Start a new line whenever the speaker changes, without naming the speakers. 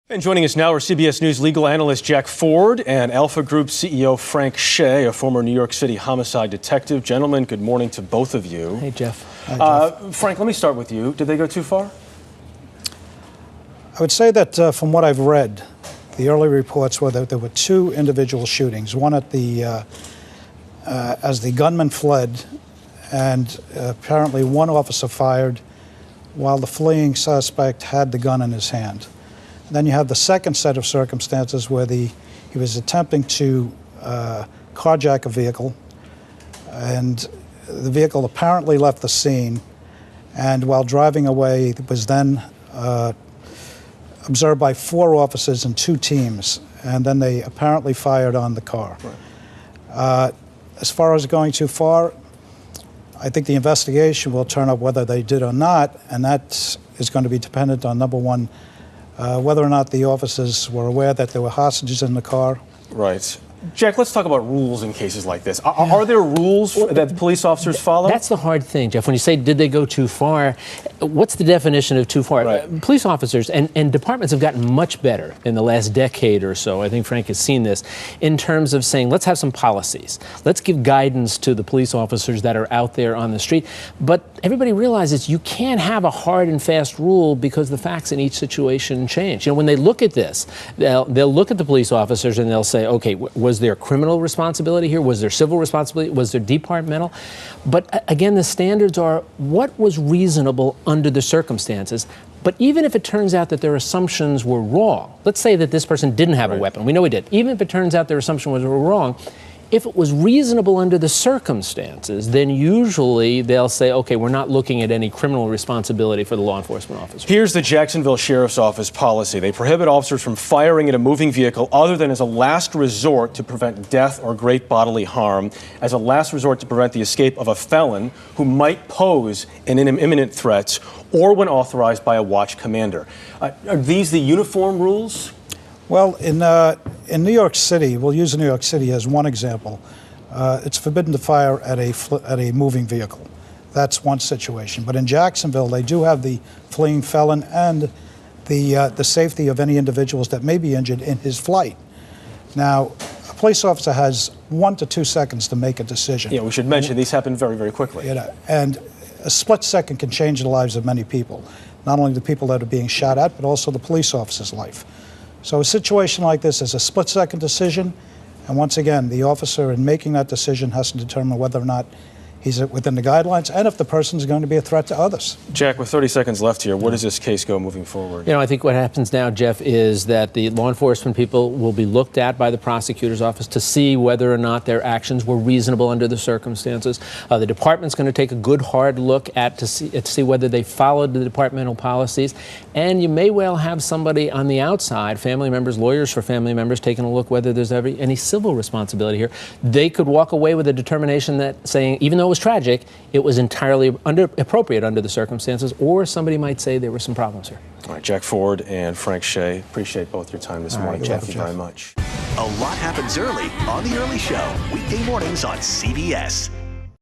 And joining us now are CBS News legal analyst Jack Ford and Alpha Group CEO Frank Shea, a former New York City homicide detective. Gentlemen, good morning to both of you.
Hey, Jeff.
Hi, Jeff. Frank, let me start with you. Did they go too far?
I would say that from what I've read, the early reports were that there were two individual shootings. One at the, as the gunman fled, and apparently one officer fired while the fleeing suspect had the gun in his hand. Then you have the second set of circumstances where he was attempting to carjack a vehicle, and the vehicle apparently left the scene, and while driving away, it was then observed by 4 officers in 2 teams, and then they apparently fired on the car. Right. As far as going too far, I think the investigation will turn up whether they did or not, and that is going to be dependent on, number one, whether or not the officers were aware that there were hostages in the car.
Right. Jack, let's talk about rules in cases like this. Are there rules that the police officers follow?
That's the hard thing, Jeff. When you say, did they go too far, what's the definition of too far?
Right.
Police officers and departments have gotten much better in the last decade or so. I think Frank has seen this in terms of saying, let's have some policies. Let's give guidance to the police officers that are out there on the street. But everybody realizes you can't have a hard and fast rule because the facts in each situation change. You know, when they look at this, they'll look at the police officers and they'll say, okay, was there criminal responsibility here? Was there civil responsibility? Was there departmental? But again, the standards are what was reasonable under the circumstances. But even if it turns out that their assumptions were wrong, let's say that this person didn't have a weapon. We know he did. Even if it turns out their assumption was wrong, if it was reasonable under the circumstances, then usually they'll say, okay, we're not looking at any criminal responsibility for the law enforcement officer.
Here's the Jacksonville Sheriff's Office policy. They prohibit officers from firing at a moving vehicle other than as a last resort to prevent death or great bodily harm, as a last resort to prevent the escape of a felon who might pose an imminent threat, or when authorized by a watch commander. Are these the uniform rules?
Well, in New York City, we'll use New York City as one example. It's forbidden to fire at a moving vehicle. That's one situation. But in Jacksonville, they do have the fleeing felon and the safety of any individuals that may be injured in his flight. Now, a police officer has 1 to 2 seconds to make a decision.
Yeah, we should mention these happen very, very quickly.
You know, and a split second can change the lives of many people, not only the people that are being shot at, but also the police officer's life. So a situation like this is a split-second decision, and once again, the officer in making that decision has to determine whether or not he's within the guidelines and if the person is going to be a threat to others.
Jack, with 30 seconds left here, where does this case go moving forward?
You know, I think what happens now, Jeff, is that the law enforcement people will be looked at by the prosecutor's office to see whether or not their actions were reasonable under the circumstances. The department's going to take a good, hard look to see whether they followed the departmental policies. And you may well have somebody on the outside, family members, lawyers for family members, taking a look whether there's any civil responsibility here. They could walk away with a determination that saying, even though it was tragic, it was entirely appropriate under the circumstances, or somebody might say there were some problems here.
All right, Jack Ford and Frank Shea, appreciate both your time this morning. Thank you very much.
A lot happens early on The Early Show, weekday mornings on CBS.